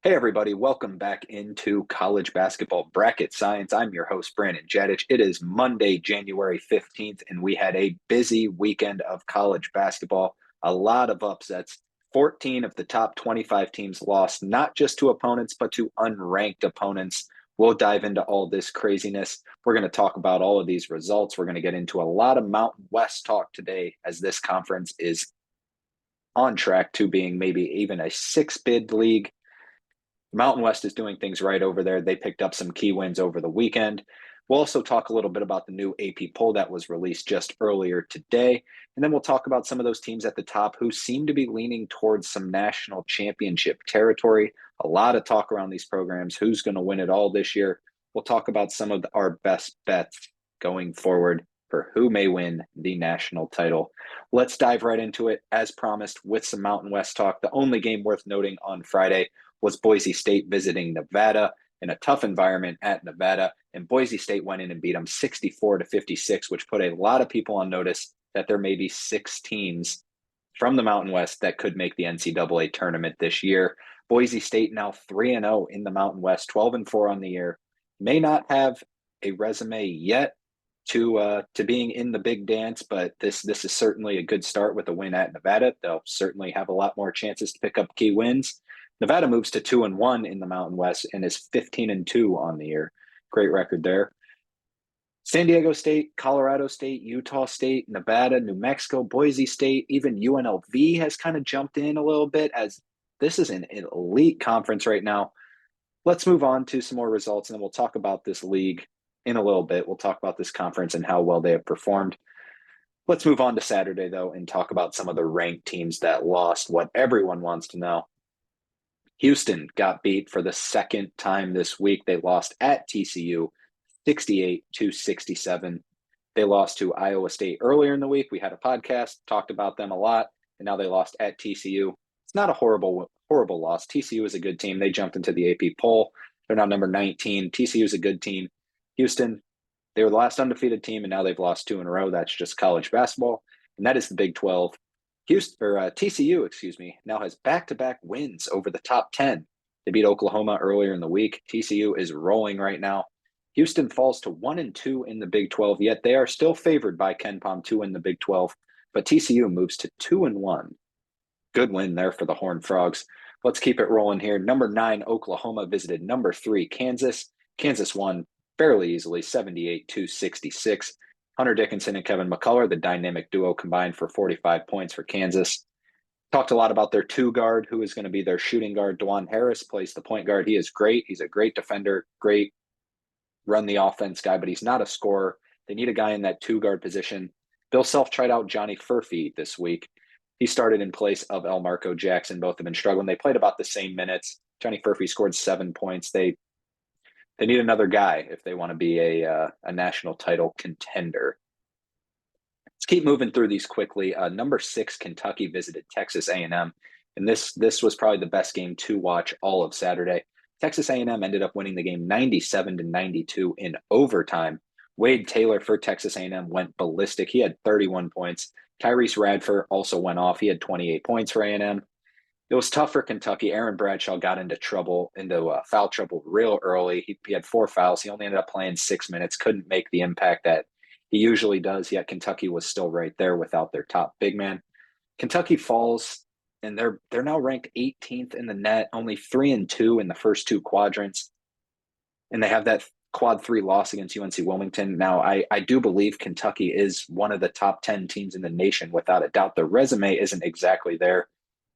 Hey, everybody, welcome back into college basketball bracket science. I'm your host, Brandon Jadich. It is Monday, January 15th, and we had a busy weekend of college basketball. A lot of upsets. 14 of the top 25 teams lost, not just to opponents, but to unranked opponents. We'll dive into all this craziness. We're going to talk about all of these results. We're going to get into a lot of Mountain West talk today, as this conference is on track to being maybe even a six-bid league. Mountain West is doing things right over there. They picked up some key wins over the weekend. We'll also talk a little bit about the new AP poll that was released just earlier today. And then we'll talk about some of those teams at the top who seem to be leaning towards some national championship territory. A lot of talk around these programs. Who's going to win it all this year? We'll talk about some of our best bets going forward for who may win the national title. Let's dive right into it, as promised, with some Mountain West talk. The only game worth noting on Friday was Boise State visiting Nevada in a tough environment at Nevada. And Boise State went in and beat them 64-56, which put a lot of people on notice that there may be six teams from the Mountain West that could make the NCAA tournament this year. Boise State now 3-0 in the Mountain West, 12-4 on the year. May not have a resume yet to being in the big dance, but this is certainly a good start with a win at Nevada. They'll certainly have a lot more chances to pick up key wins. Nevada moves to 2-1 in the Mountain West and is 15-2 on the year. Great record there. San Diego State, Colorado State, Utah State, Nevada, New Mexico, Boise State, even UNLV has kind of jumped in a little bit, as this is an elite conference right now. Let's move on to some more results, and then we'll talk about this league in a little bit. We'll talk about this conference and how well they have performed. Let's move on to Saturday, though, and talk about some of the ranked teams that lost, what everyone wants to know. Houston got beat for the second time this week. They lost at TCU 68-67. They lost to Iowa State earlier in the week. We had a podcast, talked about them a lot, and now they lost at TCU. It's not a horrible loss. TCU is a good team. They jumped into the AP poll. They're now number 19. TCU is a good team. Houston, they were the last undefeated team, and now they've lost two in a row. That's just college basketball, and that is the Big 12. TCU, now has back-to-back wins over the top 10. They beat Oklahoma earlier in the week. TCU is rolling right now. Houston falls to 1-2 in the Big 12, yet they are still favored by KenPom to win the Big 12. But TCU moves to 2-1. Good win there for the Horned Frogs. Let's keep it rolling here. Number 9, Oklahoma visited number 3, Kansas. Kansas won fairly easily, 78-66. Hunter Dickinson and Kevin McCullough, the dynamic duo, combined for 45 points for Kansas. Talked a lot about their two guard, who is going to be their shooting guard. DeJuan Harris plays the point guard. He is great. He's a great defender, great run the offense guy, but he's not a scorer. They need a guy in that two guard position. Bill Self tried out Johnny Furphy this week. He started in place of Elmarco Jackson. Both have been struggling. They played about the same minutes. Johnny Furphy scored 7 points. They need another guy if they want to be a national title contender. Let's keep moving through these quickly. Number 6, Kentucky visited Texas A&M, and this was probably the best game to watch all of Saturday. Texas A&M ended up winning the game 97-92 in overtime. Wade Taylor for Texas A&M went ballistic. He had 31 points. Tyrese Radford also went off. He had 28 points for A&M. It was tough for Kentucky. Aaron Bradshaw got into foul trouble real early. He had 4 fouls. He only ended up playing 6 minutes, couldn't make the impact that he usually does, yet Kentucky was still right there without their top big man. Kentucky falls, and they're now ranked 18th in the net, only 3-2 in the first 2 quadrants. And they have that quad 3 loss against UNC Wilmington. Now, I do believe Kentucky is one of the top 10 teams in the nation, without a doubt. The resume isn't exactly there.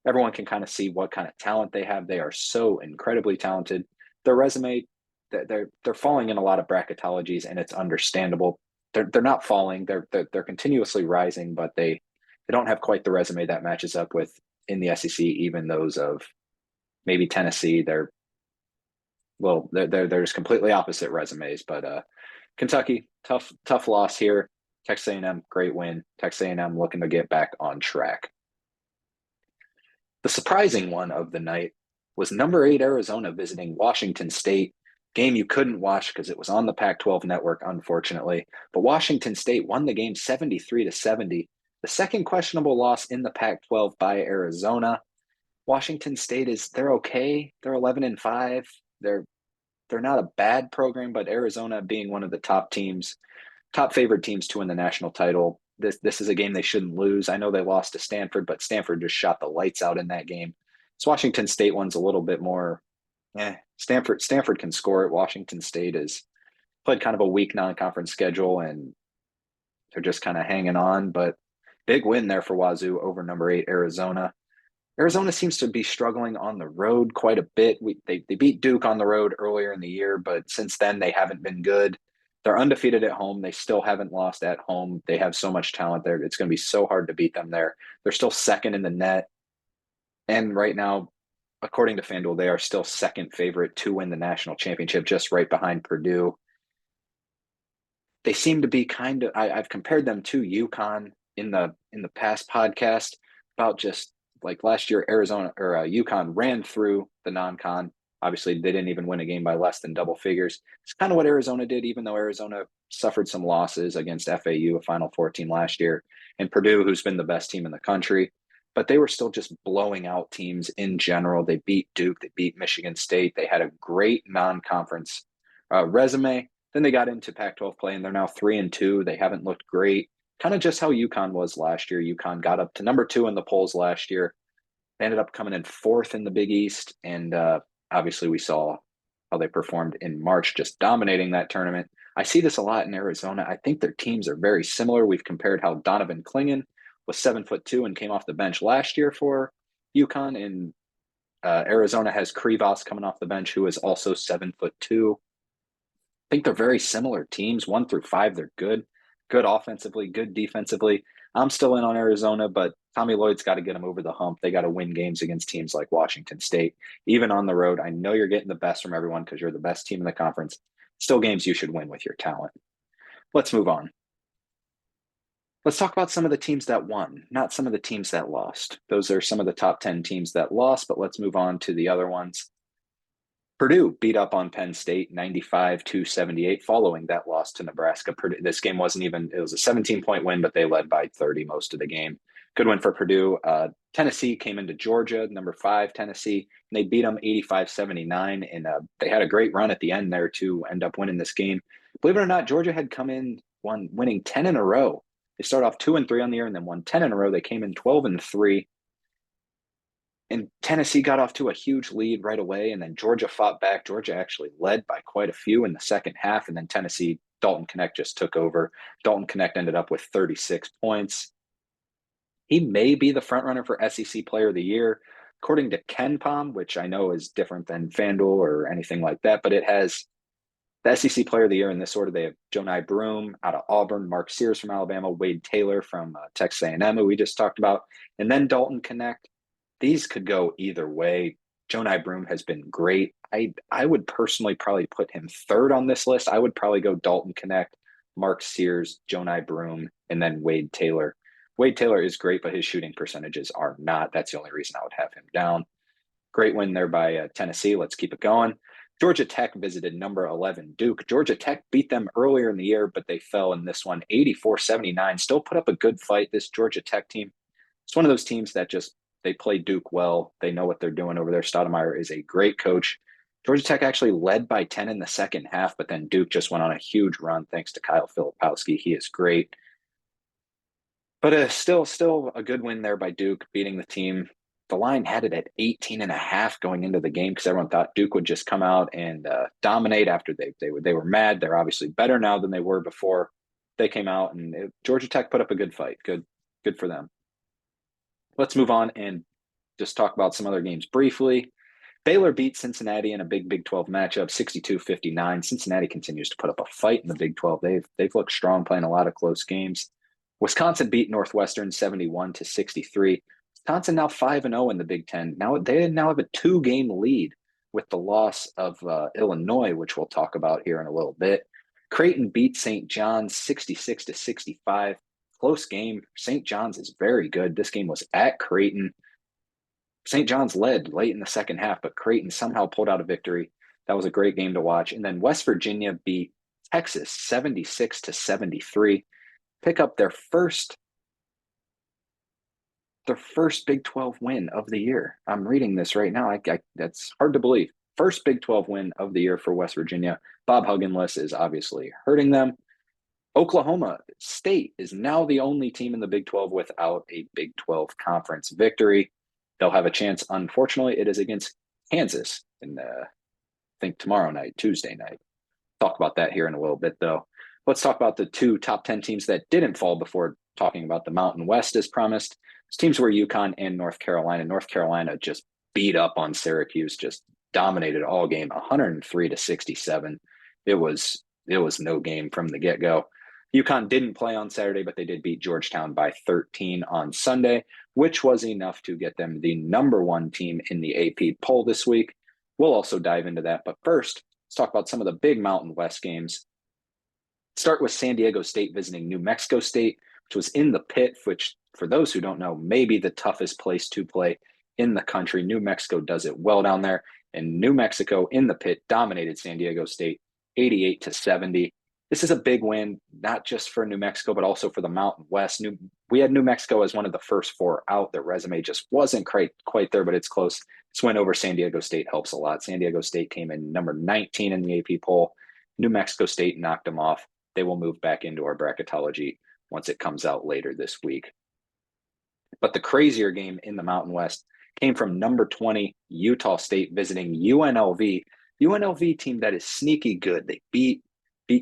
Everyone can kind of see what kind of talent they have. They are so incredibly talented. Their resume, they're falling in a lot of bracketologies, and it's understandable. They're not falling. They're continuously rising, but they don't have quite the resume that matches up with in the SEC, even those of maybe Tennessee. There's completely opposite resumes. But Kentucky, tough loss here. Texas A&M, great win. Texas A&M looking to get back on track. The surprising one of the night was number 8 Arizona visiting Washington State. Game you couldn't watch because it was on the Pac-12 network, unfortunately. But Washington State won the game 73-70. The second questionable loss in the Pac-12 by Arizona. Washington State they're okay. They're 11-5. They're not a bad program, but Arizona being one of the top favored teams to win the national title. This is a game they shouldn't lose. I know they lost to Stanford, but Stanford just shot the lights out in that game. This Washington State one's a little bit more. Stanford can score it. Washington State has played kind of a weak non-conference schedule, and they're just kind of hanging on. But big win there for Wazoo over number 8 Arizona. Arizona seems to be struggling on the road quite a bit. They beat Duke on the road earlier in the year, but since then they haven't been good. They're undefeated at home. They still haven't lost at home. They have so much talent there. It's going to be so hard to beat them there. They're still second in the net. And right now, according to FanDuel, they are still second favorite to win the national championship, just right behind Purdue. They seem to be I've compared them to UConn in the past podcast about just like last year, Arizona or UConn ran through the non-con. Obviously, they didn't even win a game by less than double figures. It's kind of what Arizona did, even though Arizona suffered some losses against FAU, a Final Four team last year, and Purdue, who's been the best team in the country. But they were still just blowing out teams in general. They beat Duke, they beat Michigan State. They had a great non-conference resume. Then they got into Pac-12 play, and they're now 3-2. They haven't looked great. Kind of just how UConn was last year. UConn got up to number 2 in the polls last year. They ended up coming in 4th in the Big East, and obviously we saw how they performed in March, just dominating that tournament. I see this a lot in Arizona. I think their teams are very similar. We've compared how Donovan Clingan was 7'2" and came off the bench last year for UConn, and Arizona has Krivas coming off the bench, who is also 7'2". I think they're very similar teams. 1 through 5, they're good offensively, good defensively. I'm still in on Arizona, but Tommy Lloyd's got to get them over the hump. They got to win games against teams like Washington State, even on the road. I know you're getting the best from everyone because you're the best team in the conference. Still games you should win with your talent. Let's move on. Let's talk about some of the teams that won, not some of the teams that lost. Those are some of the top 10 teams that lost, but let's move on to the other ones. Purdue beat up on Penn State 95-78 following that loss to Nebraska. This game it was a 17-point win, but they led by 30 most of the game. Good win for Purdue. Tennessee came into Georgia, number 5 Tennessee, and they beat them 85-79, and they had a great run at the end there to end up winning this game. Believe it or not, Georgia had come in winning 10 in a row. They started off 2-3 on the year and then won 10 in a row. They came in 12-3. And Tennessee got off to a huge lead right away, and then Georgia fought back. Georgia actually led by quite a few in the second half, and then Tennessee, Dalton Knecht just took over. Dalton Knecht ended up with 36 points. He may be the frontrunner for SEC Player of the Year, according to KenPom, which I know is different than FanDuel or anything like that, but it has the SEC Player of the Year in this order. They have Jonai Broome out of Auburn, Mark Sears from Alabama, Wade Taylor from Texas A&M, who we just talked about, and then Dalton Knecht. These could go either way. Jonai Broome has been great. I would personally probably put him 3rd on this list. I would probably go Dalton Knecht, Mark Sears, Jonai Broome, and then Wade Taylor. Wade Taylor is great, but his shooting percentages are not. That's the only reason I would have him down. Great win there by Tennessee. Let's keep it going. Georgia Tech visited number 11 Duke. Georgia Tech beat them earlier in the year, but they fell in this one 84-79. Still put up a good fight, this Georgia Tech team. It's one of those teams that they play Duke well. They know what they're doing over there. Stoudemire is a great coach. Georgia Tech actually led by 10 in the second half, but then Duke just went on a huge run thanks to Kyle Filipowski. He is great. But still a good win there by Duke, beating the team. The line had it at 18.5 going into the game because everyone thought Duke would just come out and dominate after they were mad. They're obviously better now than they were before they came out, and Georgia Tech put up a good fight. Good for them. Let's move on and just talk about some other games briefly. Baylor beat Cincinnati in a Big 12 matchup, 62-59. Cincinnati continues to put up a fight in the Big 12. They've looked strong, playing a lot of close games. Wisconsin beat Northwestern 71-63. Wisconsin now 5-0 in the Big Ten. They now have a 2-game lead with the loss of Illinois, which we'll talk about here in a little bit. Creighton beat St. John's 66-65. Close game. St. John's is very good. This game was at Creighton. St. John's led late in the second half, but Creighton somehow pulled out a victory. That was a great game to watch. And then West Virginia beat Texas 76-73. Pick up their first their first Big 12 win of the year. I'm reading this right now. That's hard to believe. First Big 12 win of the year for West Virginia. Bob Huggins is obviously hurting them. Oklahoma State is now the only team in the Big 12 without a Big 12 conference victory. They'll have a chance. Unfortunately, it is against Kansas in, I think, tomorrow night, Tuesday night. Talk about that here in a little bit, though. Let's talk about the two top 10 teams that didn't fall before talking about the Mountain West as promised. Those teams were UConn and North Carolina. North Carolina just beat up on Syracuse, just dominated all game, 103-67. It was no game from the get-go. UConn didn't play on Saturday, but they did beat Georgetown by 13 on Sunday, which was enough to get them the number one team in the AP poll this week. We'll also dive into that. But first, let's talk about some of the big Mountain West games. Start with San Diego State visiting New Mexico State, which was in the pit, which, for those who don't know, may be the toughest place to play in the country. New Mexico does it well down there, and New Mexico in the pit dominated San Diego State 88-70. This is a big win, not just for New Mexico, but also for the Mountain West. We had New Mexico as one of the first four out. Their resume just wasn't quite there, but it's close. This win over San Diego State helps a lot. San Diego State came in number 19 in the AP poll. New Mexico State knocked them off. They will move back into our bracketology once it comes out later this week. But the crazier game in the Mountain West came from number 20, Utah State visiting UNLV. UNLV team that is sneaky good. They beat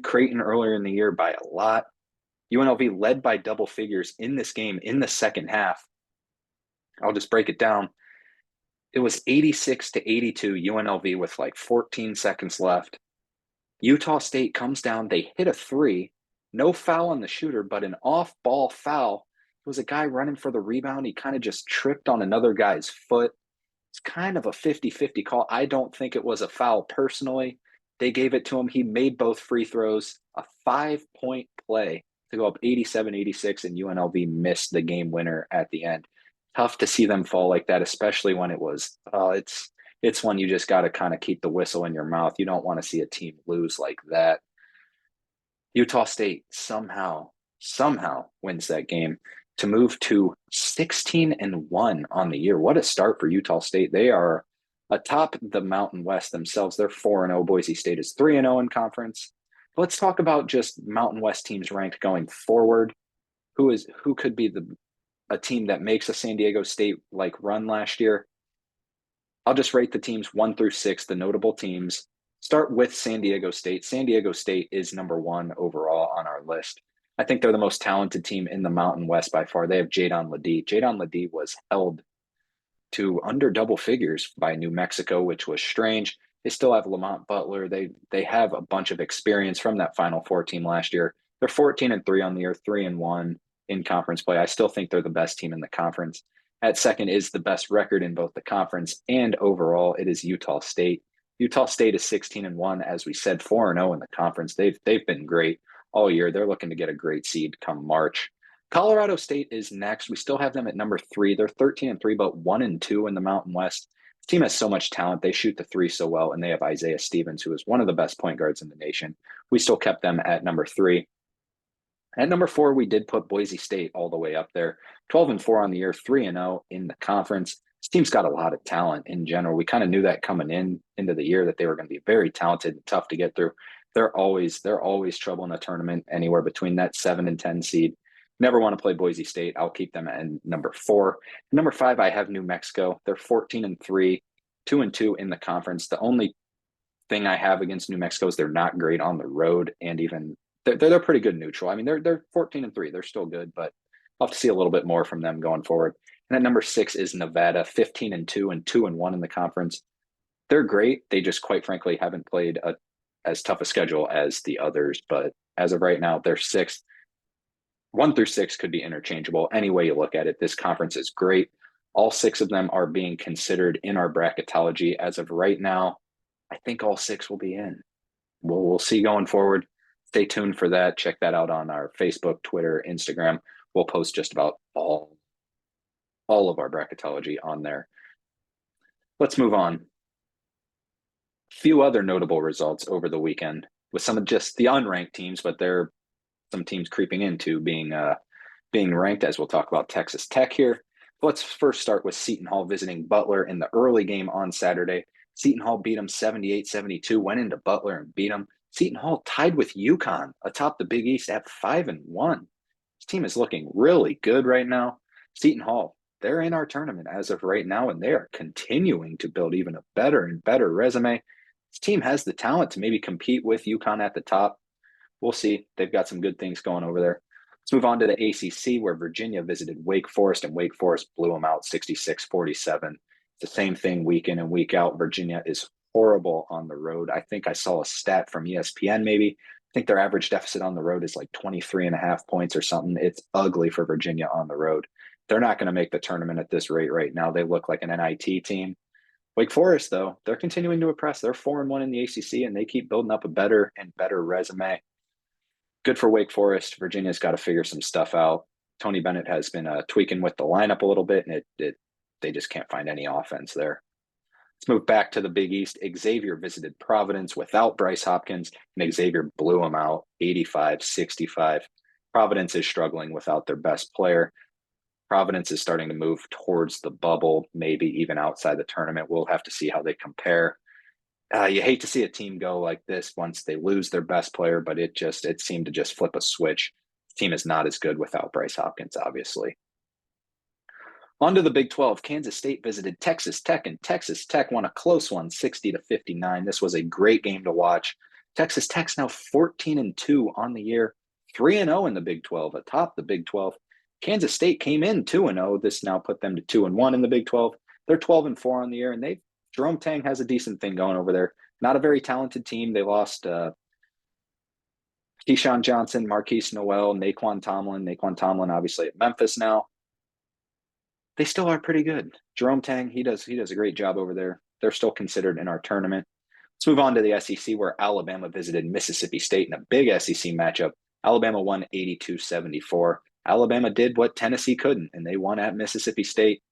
Creighton earlier in the year by a lot. UNLV led by double figures in this game in the second half. I'll just break it down. It was 86-82 UNLV with like 14 seconds left. Utah State comes down. They hit a three. No foul on the shooter, but an off-ball foul. It was a guy running for the rebound. He kind of just tripped on another guy's foot. It's kind of a 50-50 call. I don't think it was a foul personally. They gave it to him. He made both free throws, a 5-point play to go up 87-86, and UNLV missed the game winner at the end. Tough to see them fall like that, especially when it was, it's when you just got to kind of keep the whistle in your mouth. You don't want to see a team lose like that. Utah State somehow wins that game to move to 16-1 on the year. What a start for Utah State. They are atop the Mountain West themselves. They're 4-0. Boise State is 3-0 in conference. Let's talk about just Mountain West teams ranked going forward. Who could be a team that makes a San Diego State like run last year? I'll just rate the teams 1 through 6, the notable teams. Start with San Diego State. San Diego State is number 1 overall on our list. I think they're the most talented team in the Mountain West by far. They have Jadon Ledee. Jadon Ledee was held to under double figures by New Mexico, which was strange. They still have Lamont Butler. They have a bunch of experience from that Final Four team last year. They're 14-3 on the year, 3-1 in conference play. I still think they're the best team in the conference. At second is the best record in both the conference and overall. It is Utah State. Utah State is 16-1, as we said, 4-0 in the conference. They've been great all year. They're looking to get a great seed come March. Colorado State is next. We still have them at number 3. They're 13-3, but 1-2 in the Mountain West. This team has so much talent. They shoot the three so well, and they have Isaiah Stevens, who is one of the best point guards in the nation. We still kept them at number 3. At number 4, we did put Boise State all the way up there. 12-4 on the year, 3-0 in the conference. This team's got a lot of talent in general. We kind of knew that coming into the year that they were going to be very talented and tough to get through. They're always trouble in the tournament, anywhere between that 7 and 10 seed. Never want to play Boise State. I'll keep them at number 4. Number 5, I have New Mexico. They're 14-3, 2-2 in the conference. The only thing I have against New Mexico is they're not great on the road, and even they're pretty good neutral. I mean, they're 14-3. They're still good, but I'll have to see a little bit more from them going forward. And at number 6 is Nevada, 15-2 and 2-1 in the conference. They're great. They just, quite frankly, haven't played as tough a schedule as the others. But as of right now, they're 6th. 1 through 6 could be interchangeable. Any way you look at it, this conference is great. All 6 of them are being considered in our bracketology. As of right now, I think all 6 will be in. We'll see going forward. Stay tuned for that. Check that out on our Facebook, Twitter, Instagram. We'll post just about all of our bracketology on there. Let's move on. Few other notable results over the weekend with some of just the unranked teams, but there some teams creeping into being ranked, as we'll talk about Texas Tech here. Let's first start with Seton Hall visiting Butler in the early game on Saturday. Seton Hall beat them 78-72, went into Butler and beat them. Seton Hall tied with UConn atop the Big East at 5-1. This team is looking really good right now. Seton Hall, they're in our tournament as of right now, and they are continuing to build even a better and better resume. This team has the talent to maybe compete with UConn at the top. We'll see. They've got some good things going over there. Let's move on to the ACC, where Virginia visited Wake Forest, and Wake Forest blew them out 66-47. It's the same thing week in and week out. Virginia is horrible on the road. I think I saw a stat from ESPN maybe. I think their average deficit on the road is like 23.5 points or something. It's ugly for Virginia on the road. They're not going to make the tournament at this rate right now. They look like an NIT team. Wake Forest, though, they're continuing to impress. They're 4-1 in the ACC, and they keep building up a better and better resume. Good for Wake Forest. Virginia's got to figure some stuff out. Tony Bennett has been tweaking with the lineup a little bit, and they just can't find any offense there. Let's move back to the Big East. Xavier visited Providence without Bryce Hopkins, and Xavier blew them out 85-65. Providence is struggling without their best player. Providence is starting to move towards the bubble, maybe even outside the tournament. We'll have to see how they compare. You hate to see a team go like this once they lose their best player, but it seemed to just flip a switch. The team is not as good without Bryce Hopkins, obviously. On to the Big 12. Kansas State visited Texas Tech, and Texas Tech won a close one, 60-59. This was a great game to watch. Texas Tech's now 14-2 on the year, 3-0 in the Big 12, atop the Big 12. Kansas State came in 2-0. This now put them to 2-1 in the Big 12. They're 12-4 on the year, and Jerome Tang has a decent thing going over there. Not a very talented team. They lost Keyshawn Johnson, Marquise Noel, Naquan Tomlin, obviously at Memphis now. They still are pretty good. Jerome Tang, he does a great job over there. They're still considered in our tournament. Let's move on to the SEC, where Alabama visited Mississippi State in a big SEC matchup. Alabama won 82-74. Alabama did what Tennessee couldn't, and they won at Mississippi State.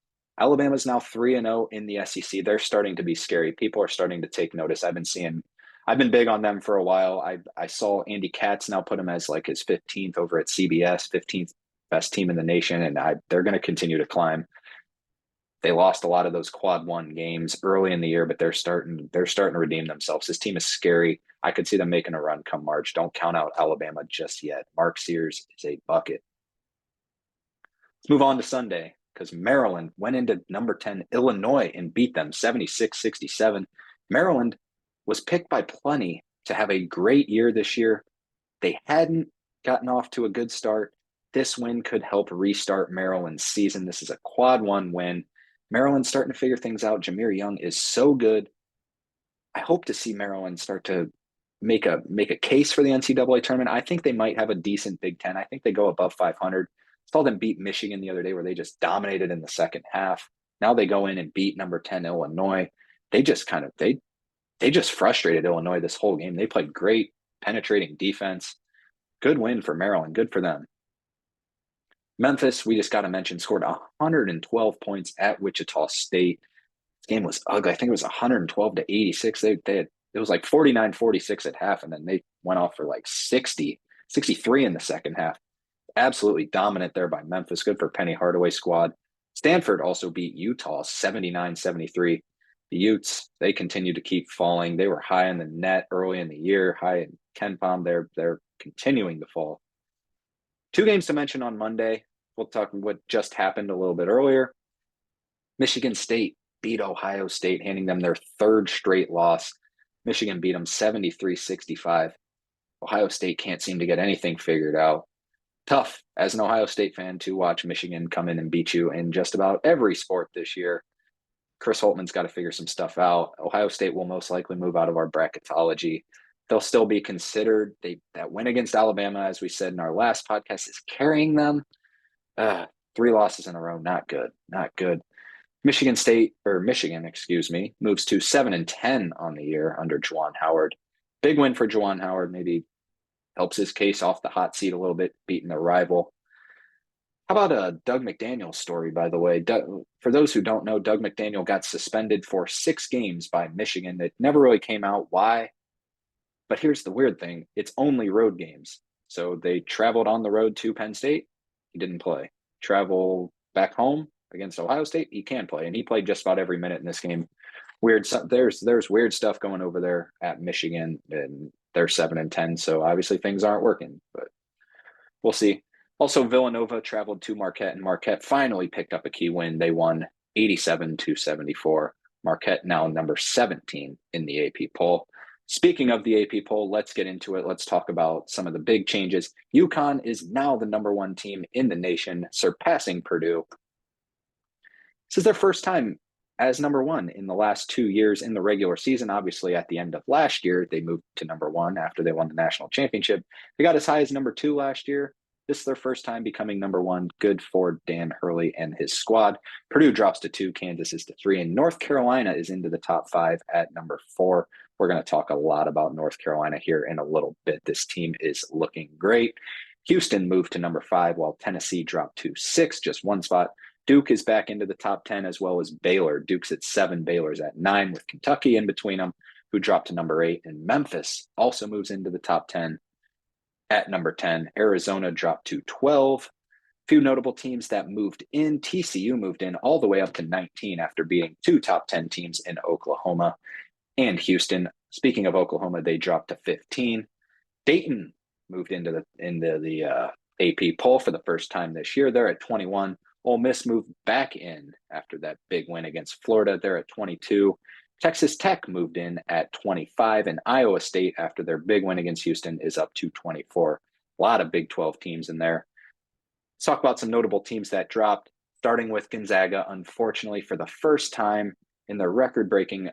Alabama's now 3-0 in the SEC. They're starting to be scary. People are starting to take notice. I've been big on them for a while. I saw Andy Katz now put them as like his 15th over at CBS, 15th best team in the nation, and they're going to continue to climb. They lost a lot of those quad one games early in the year, but they're starting to redeem themselves. This team is scary. I could see them making a run come March. Don't count out Alabama just yet. Mark Sears is a bucket. Let's move on to Sunday, because Maryland went into number 10 Illinois and beat them 76-67. Maryland was picked by plenty to have a great year this year. They hadn't gotten off to a good start. This win could help restart Maryland's season. This is a quad one win. Maryland's starting to figure things out. Jameer Young is so good. I hope to see Maryland start to make a case for the NCAA tournament. I think they might have a decent Big Ten. I think they go above 500. Saw them beat Michigan the other day, where they just dominated in the second half. Now they go in and beat number 10 Illinois. They just frustrated Illinois this whole game. They played great penetrating defense. Good win for Maryland. Good for them. Memphis, we just got to mention, scored 112 points at Wichita State. This game was ugly. I think it was 112-86. It was like 49-46 at half, and then they went off for like 63 in the second half. Absolutely dominant there by Memphis. Good for Penny Hardaway's squad. Stanford also beat Utah 79-73. The Utes, they continue to keep falling. They were high in the net early in the year, high in KenPom. They're continuing to fall. Two games to mention on Monday. We'll talk what just happened a little bit earlier. Michigan State beat Ohio State, handing them their third straight loss. Michigan beat them 73-65. Ohio State can't seem to get anything figured out. Tough as an Ohio State fan to watch Michigan come in and beat you in just about every sport this year. Chris Holtman's got to figure some stuff out. Ohio State will most likely move out of our bracketology. They'll still be considered. That win against Alabama, as we said in our last podcast, is carrying them. 3 losses in a row, not good. Michigan, moves to 7-10 on the year under Juwan Howard. Big win for Juwan Howard, maybe helps his case off the hot seat a little bit, beating their rival. How about a Doug McDaniel story, by the way? For those who don't know, Doug McDaniel got suspended for 6 games by Michigan. It never really came out why. But here's the weird thing. It's only road games. So they traveled on the road to Penn State. He didn't play. Travel back home, against Ohio State, he can play, and he played just about every minute in this game. There's weird stuff going over there at Michigan, and they're 7-10, so obviously things aren't working, but we'll see. Also, Villanova traveled to Marquette, and Marquette finally picked up a key win. They won 87-74. Marquette now number 17 in the AP poll. Speaking of the AP poll, let's get into it. Let's talk about some of the big changes. UConn is now the number 1 team in the nation, surpassing Purdue. This is their first time as number 1 in the last 2 years in the regular season. Obviously, at the end of last year, they moved to number 1 after they won the national championship. They got as high as number 2 last year. This is their first time becoming number 1. Good for Dan Hurley and his squad. Purdue drops to 2, Kansas is to 3, and North Carolina is into the top 5 at number 4. We're going to talk a lot about North Carolina here in a little bit. This team is looking great. Houston moved to number 5, while Tennessee dropped to 6, just 1 spot. Duke is back into the top 10, as well as Baylor. Duke's at 7, Baylor's at 9, with Kentucky in between them, who dropped to number 8. And Memphis also moves into the top 10 at number 10. Arizona dropped to 12. Few notable teams that moved in. TCU moved in all the way up to 19 after beating 2 top 10 teams in Oklahoma and Houston. Speaking of Oklahoma, they dropped to 15. Dayton moved into the AP poll for the first time this year. They're at 21. Ole Miss moved back in after that big win against Florida. They're at 22. Texas Tech moved in at 25, and Iowa State, after their big win against Houston, is up to 24. A lot of Big 12 teams in there. Let's talk about some notable teams that dropped, starting with Gonzaga. Unfortunately, for the first time in their record-breaking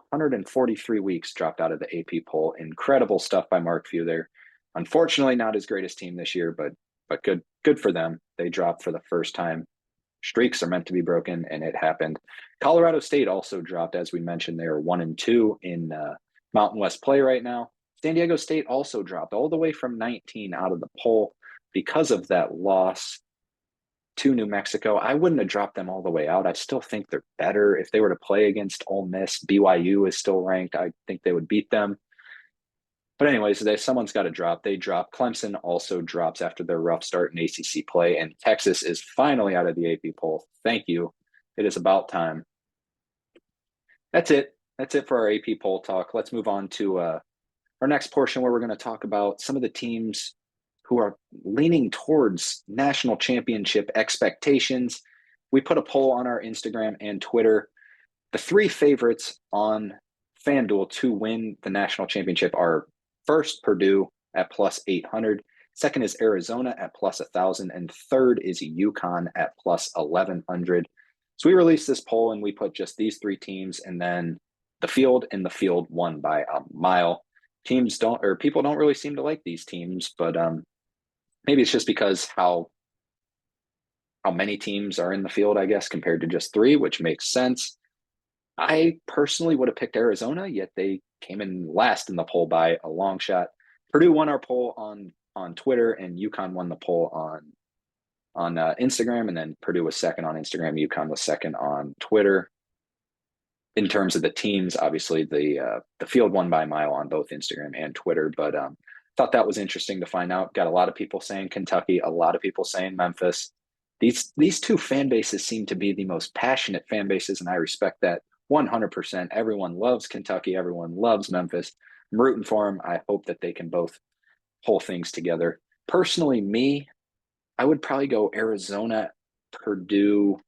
143 weeks, dropped out of the AP poll. Incredible stuff by Mark Few there. Unfortunately, not his greatest team this year, but good for them. They dropped for the first time. Streaks are meant to be broken, and it happened. Colorado State also dropped, as we mentioned. They are 1-2 in Mountain West play right now. San Diego State also dropped all the way from 19 out of the poll because of that loss to New Mexico. I wouldn't have dropped them all the way out. I still think they're better. If they were to play against Ole Miss, BYU is still ranked. I think they would beat them. But anyways, someone's got to drop. They drop. Clemson also drops after their rough start in ACC play, and Texas is finally out of the AP poll. Thank you. It is about time. That's it. That's it for our AP poll talk. Let's move on to our next portion, where we're going to talk about some of the teams who are leaning towards national championship expectations. We put a poll on our Instagram and Twitter. The 3 favorites on FanDuel to win the national championship are: first, Purdue at plus 800. Second is Arizona at plus 1,000. And third is UConn at plus 1,100. So we released this poll and we put just these 3 teams, and then the field won by a mile. People don't really seem to like these teams, but maybe it's just because how many teams are in the field, I guess, compared to just 3, which makes sense. I personally would have picked Arizona, yet they came in last in the poll by a long shot. Purdue won our poll on Twitter, and UConn won the poll on Instagram, and then Purdue was second on Instagram. UConn was second on Twitter. In terms of the teams, obviously the field won by a mile on both Instagram and Twitter, but thought that was interesting to find out. Got a lot of people saying Kentucky, a lot of people saying Memphis. These 2 fan bases seem to be the most passionate fan bases, and I respect that 100%. Everyone loves Kentucky. Everyone loves Memphis. I'm rooting for them. I hope that they can both pull things together. Personally, I would probably go Arizona, Purdue,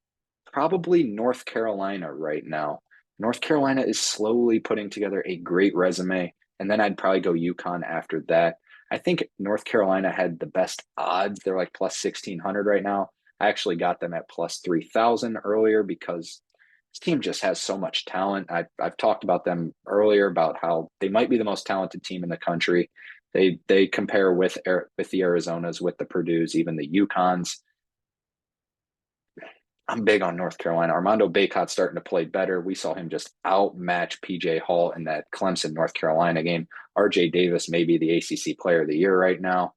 probably North Carolina right now. North Carolina is slowly putting together a great resume, and then I'd probably go UConn after that. I think North Carolina had the best odds. They're like plus 1,600 right now. I actually got them at plus 3,000 earlier because this team just has so much talent. I've talked about them earlier about how they might be the most talented team in the country. They compare with the Arizonas, with the Purdues, even the UConns. I'm big on North Carolina. Armando Bacot's starting to play better. We saw him just outmatch PJ Hall in that Clemson North Carolina game. RJ Davis may be the ACC player of the year right now.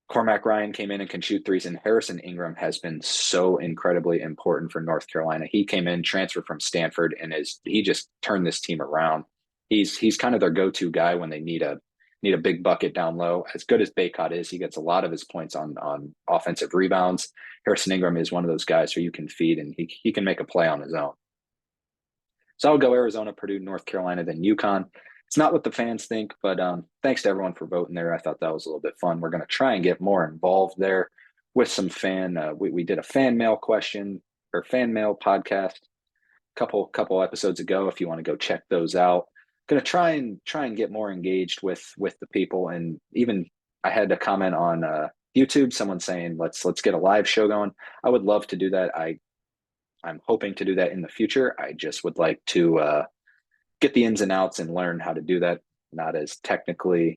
Cormac Ryan came in and can shoot threes, and Harrison Ingram has been so incredibly important for North Carolina. He came in, transferred from Stanford, and he just turned this team around. He's kind of their go-to guy when they need a big bucket down low. As good as Bacot is, he gets a lot of his points on offensive rebounds. Harrison Ingram is one of those guys who you can feed and he can make a play on his own. So I would go Arizona, Purdue, North Carolina, then UConn. It's not what the fans think, but thanks to everyone for voting there. I thought that was a little bit fun. We're going to try and get more involved there with some we did a fan mail question or fan mail podcast couple episodes ago. If you want to go check those out, going to try and get more engaged with the people. And even I had a comment on YouTube, someone saying let's get a live show going. I would love to do that. I'm hoping to do that in the future. I just would like to get the ins and outs and learn how to do that. Not as technical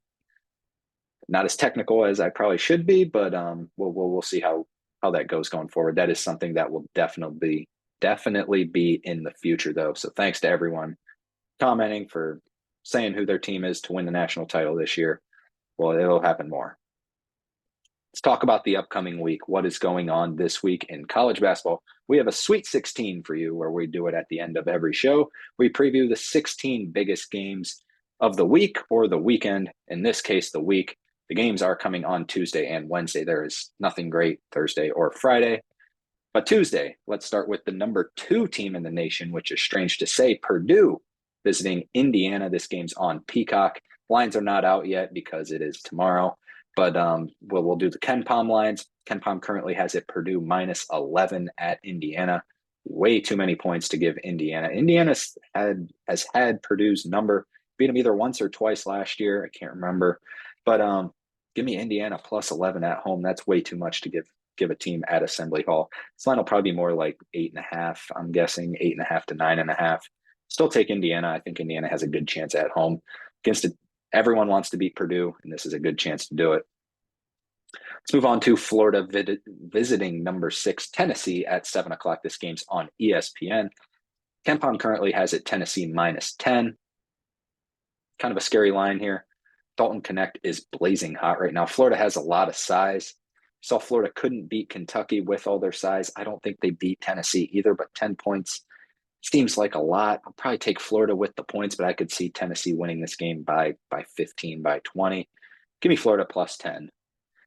as I probably should be, but we'll see how that goes going forward. That is something that will definitely be in the future, though. So thanks to everyone commenting for saying who their team is to win the national title this year. Well, it'll happen more. Let's talk about the upcoming week. What is going on this week in college basketball? We have a Sweet 16 for you where we do it at the end of every show. We preview the 16 biggest games of the week or the weekend. In this case, the week. The games are coming on Tuesday and Wednesday. There is nothing great Thursday or Friday. But Tuesday, let's start with the number 2 team in the nation, which is strange to say, Purdue visiting Indiana. This game's on Peacock. Lines are not out yet because it is tomorrow. But we'll do the KenPom lines. KenPom currently has it Purdue -11 at Indiana. Way too many points to give Indiana. Indiana has had Purdue's number. Beat them either once or twice last year. I can't remember. But give me Indiana +11 at home. That's way too much to give a team at Assembly Hall. This line will probably be more like 8.5. I'm guessing 8.5 to 9.5. Still take Indiana. I think Indiana has a good chance at home against it. Everyone wants to beat Purdue, and this is a good chance to do it. Let's move on to Florida visiting number 6 Tennessee at 7 o'clock. This game's on ESPN. KenPom currently has it Tennessee -10. Kind of a scary line here. Dalton Connect is blazing hot right now. Florida has a lot of size. Saw Florida couldn't beat Kentucky with all their size. I don't think they beat Tennessee either, but 10 points seems like a lot. I'll probably take Florida with the points, but I could see Tennessee winning this game by 15, by 20. Give me Florida +10.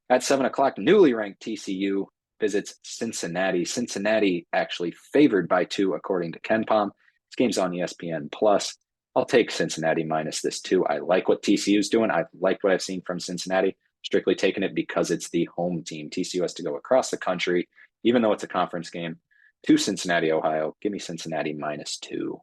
At 7 o'clock, newly ranked TCU visits Cincinnati. Cincinnati actually favored by 2, according to KenPom. This game's on ESPN+. I'll take Cincinnati minus this 2. I like what TCU's doing. I like what I've seen from Cincinnati. Strictly taking it because it's the home team. TCU has to go across the country, even though it's a conference game, to Cincinnati, Ohio. Give me Cincinnati -2.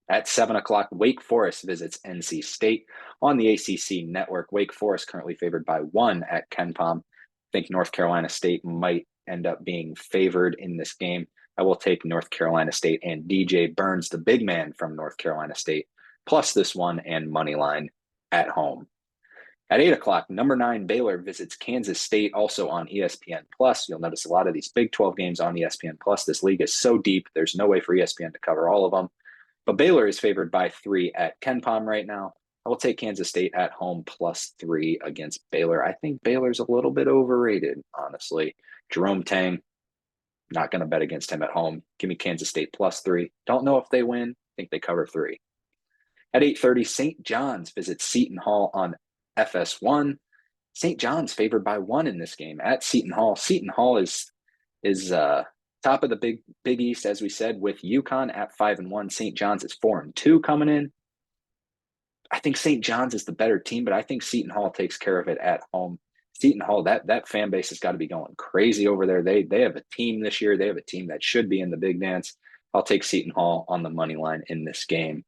At 7 o'clock, Wake Forest visits NC State on the ACC network. Wake Forest currently favored by 1 at KenPom. I think North Carolina State might end up being favored in this game. I will take North Carolina State and DJ Burns, the big man from North Carolina State, plus this one and money line at home. At 8 o'clock, number 9 Baylor visits Kansas State, also on ESPN+. You'll notice a lot of these Big 12 games on ESPN+. This league is so deep, there's no way for ESPN to cover all of them. But Baylor is favored by 3 at KenPom right now. I will take Kansas State at home +3 against Baylor. I think Baylor's a little bit overrated, honestly. Jerome Tang, not going to bet against him at home. Give me Kansas State +3. Don't know if they win. I think they cover 3. At 8:30, St. John's visits Seton Hall on FS1. St. John's favored by 1 in this game at Seton Hall. Seton Hall is top of the Big East, as we said, with UConn at 5-1. St. John's is 4-2 coming in. I think St. John's is the better team, but I think Seton Hall takes care of it at home. Seton Hall, that fan base has got to be going crazy over there. They have a team this year. They have a team that should be in the Big Dance. I'll take Seton Hall on the money line in this game.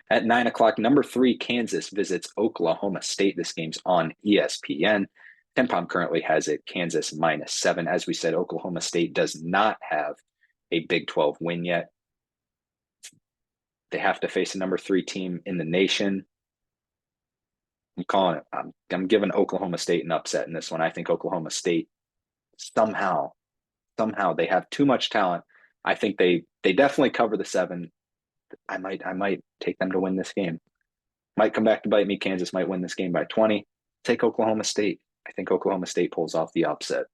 At 9 o'clock, number 3 Kansas visits Oklahoma State. This game's on ESPN. KenPom currently has it Kansas -7. As we said, Oklahoma State does not have a Big 12 win yet. They have to face a number 3 team in the nation. I'm calling it. I'm giving Oklahoma State an upset in this one. I think Oklahoma State somehow they have too much talent. I think they definitely cover the 7. I might take them to win this game. Might come back to bite me. Kansas might win this game by 20. Take Oklahoma State. I think Oklahoma State pulls off the upset.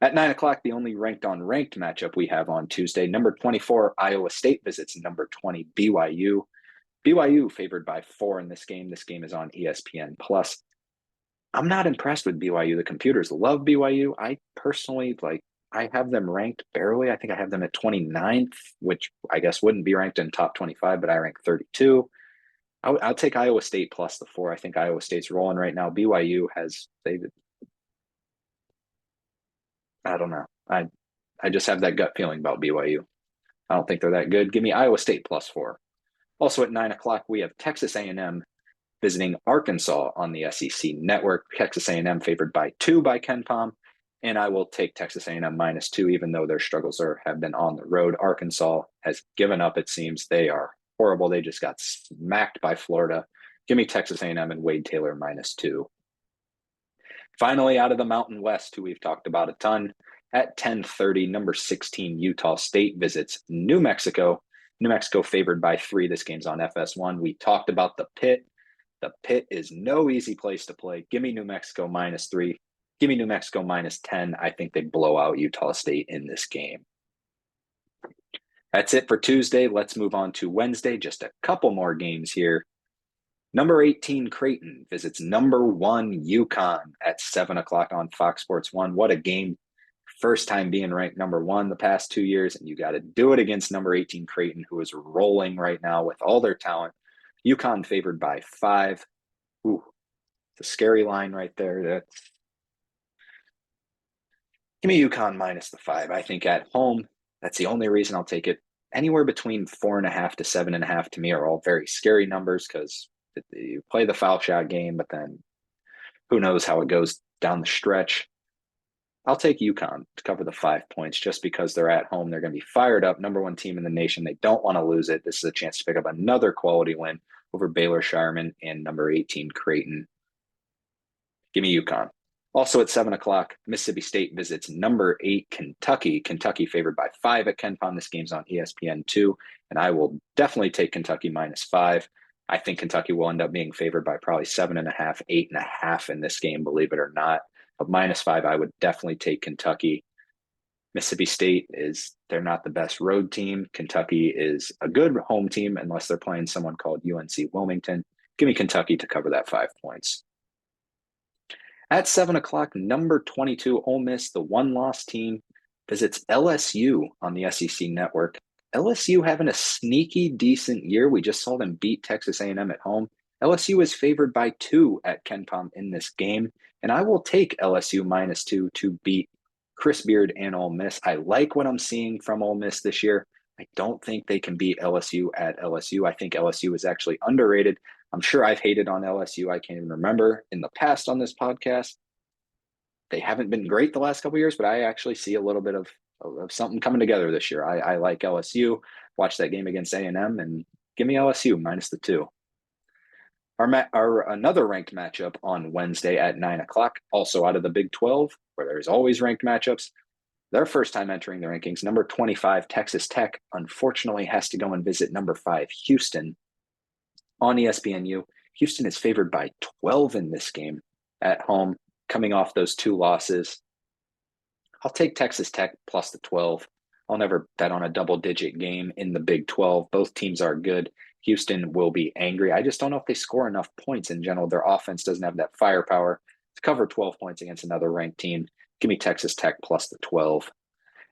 At 9 o'clock, the only ranked on ranked matchup we have on Tuesday, number 24 Iowa State visits number 20 BYU. BYU favored by 4 in this game. This game is on ESPN+. I'm not impressed with BYU. The computers love BYU. I personally I have them ranked barely. I think I have them at 29th, which I guess wouldn't be ranked in top 25, but I rank 32. I'll take Iowa State plus the 4. I think Iowa State's rolling right now. BYU has I don't know. I just have that gut feeling about BYU. I don't think they're that good. Give me Iowa State plus 4. Also at 9 o'clock, we have Texas A&M visiting Arkansas on the SEC network. Texas A&M favored by 2 by KenPom, and I will take Texas A&M minus 2, even though their struggles have been on the road. Arkansas has given up. It seems they are horrible. They just got smacked by Florida. Give me Texas A&M and Wade Taylor minus 2. Finally, out of the Mountain West, who we've talked about a ton, at 10:30, number 16 Utah State visits New Mexico. New Mexico favored by 3. This game's on FS1. We talked about the Pit. The Pit is no easy place to play. Give me New Mexico minus 3. Give me New Mexico minus 10. I think they blow out Utah State in this game. That's it for Tuesday. Let's move on to Wednesday. Just a couple more games here. Number 18 Creighton visits number 1 UConn at 7 o'clock on Fox Sports 1. What a game. First time being ranked number 1 the past 2 years, and you got to do it against number 18 Creighton, who is rolling right now with all their talent. UConn favored by 5. Ooh, it's a scary line right there. Give me UConn minus the 5. I think at home, that's the only reason I'll take it. Anywhere between 4.5 to 7.5 to me are all very scary numbers because you play the foul shot game, but then who knows how it goes down the stretch. I'll take UConn to cover the 5 points just because they're at home. They're going to be fired up, number 1 team in the nation. They don't want to lose it. This is a chance to pick up another quality win over Baylor Sharman and number 18 Creighton. Give me UConn. Also at 7 o'clock, Mississippi State visits number 8 Kentucky. Kentucky favored by 5 at KenPom. This game's on ESPN2, and I will definitely take Kentucky minus 5. I think Kentucky will end up being favored by probably 7.5, 8.5 in this game, believe it or not. But minus 5, I would definitely take Kentucky. Mississippi State they're not the best road team. Kentucky is a good home team unless they're playing someone called UNC Wilmington. Give me Kentucky to cover that 5 points. At 7 o'clock, number 22 Ole Miss, the 1-loss team, visits LSU on the SEC network. LSU having a sneaky decent year. We just saw them beat Texas A&M at home. LSU is favored by 2 at KenPom in this game, and I will take LSU minus 2 to beat Chris Beard and Ole Miss. I like what I'm seeing from Ole Miss this year. I don't think they can beat LSU at LSU. I think LSU is actually underrated. I'm sure I've hated on LSU. I can't even remember in the past on this podcast. They haven't been great the last couple of years, but I actually see a little bit of something coming together this year. I like LSU. Watch that game against A&M and give me LSU minus the 2. Our another ranked matchup on Wednesday at 9 o'clock, also out of the Big 12, where there's always ranked matchups. Their first time entering the rankings, number 25 Texas Tech, unfortunately has to go and visit number 5 Houston on ESPNU. Houston is favored by 12 in this game at home, coming off those 2 losses. I'll take Texas Tech plus the 12. I'll never bet on a double-digit game in the Big 12. Both teams are good. Houston will be angry. I just don't know if they score enough points in general. Their offense doesn't have that firepower to cover 12 points against another ranked team. Give me Texas Tech plus the 12.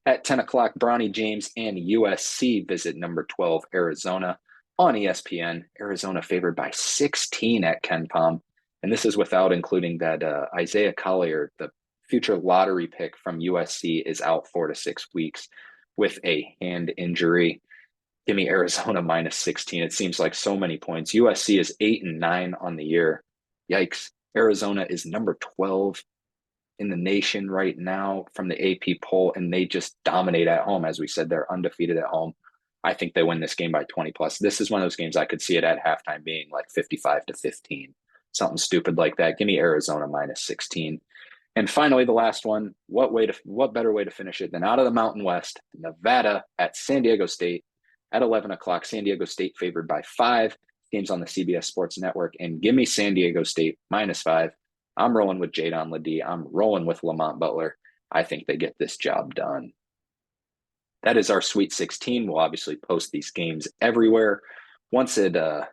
At 10 o'clock, Bronny James and USC visit number 12 Arizona on ESPN. Arizona favored by 16 at KenPom. And this is without including that Isaiah Collier, the future lottery pick from USC, is out 4 to 6 weeks with a hand injury. Give me Arizona minus 16. It seems like so many points. USC is 8-9 on the year. Yikes. Arizona is number 12 in the nation right now from the AP poll, and they just dominate at home. As we said, they're undefeated at home. I think they win this game by 20 plus. This is one of those games I could see it at halftime being like 55 to 15, something stupid like that. Give me Arizona minus 16. And finally, the last one, what better way to finish it than out of the Mountain West, Nevada at San Diego State at 11 o'clock. San Diego State favored by 5. Games on the CBS Sports Network. And give me San Diego State minus 5. I'm rolling with Jadon Ledee. I'm rolling with Lamont Butler. I think they get this job done. That is our Sweet 16. We'll obviously post these games everywhere. Once the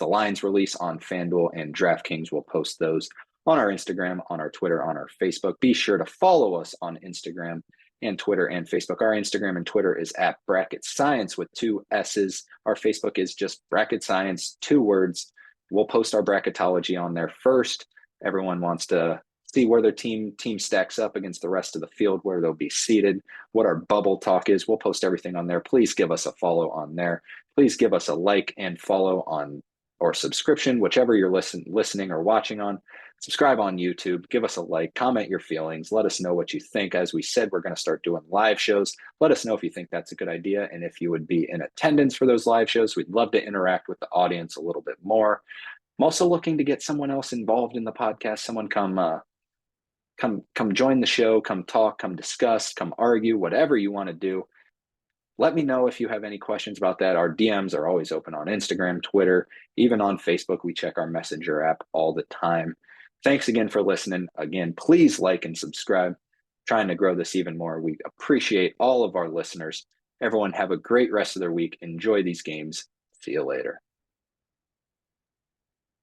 lines release on FanDuel and DraftKings, we'll post those on our Instagram, on our Twitter, on our Facebook. Be sure to follow us on Instagram and Twitter and Facebook. Our Instagram and Twitter is at Bracket Science with 2 S's. Our Facebook is just Bracket Science, 2 words. We'll post our bracketology on there first. Everyone wants to see where their team stacks up against the rest of the field, where they'll be seated, what our bubble talk is. We'll post everything on there. Please give us a follow on there. Please give us a like and follow on, or subscription, whichever you're listening or watching on. Subscribe on YouTube, give us a like, comment your feelings, let us know what you think. As we said, we're going to start doing live shows. Let us know if you think that's a good idea and if you would be in attendance for those live shows. We'd love to interact with the audience a little bit more. I'm also looking to get someone else involved in the podcast. Someone come join the show, come talk, come discuss, come argue, whatever you want to do. Let me know if you have any questions about that. Our DMs are always open on Instagram, Twitter, even on Facebook. We check our Messenger app all the time. Thanks again for listening. Again, please like and subscribe. Trying to grow this even more. We appreciate all of our listeners. Everyone have a great rest of their week. Enjoy these games. See you later.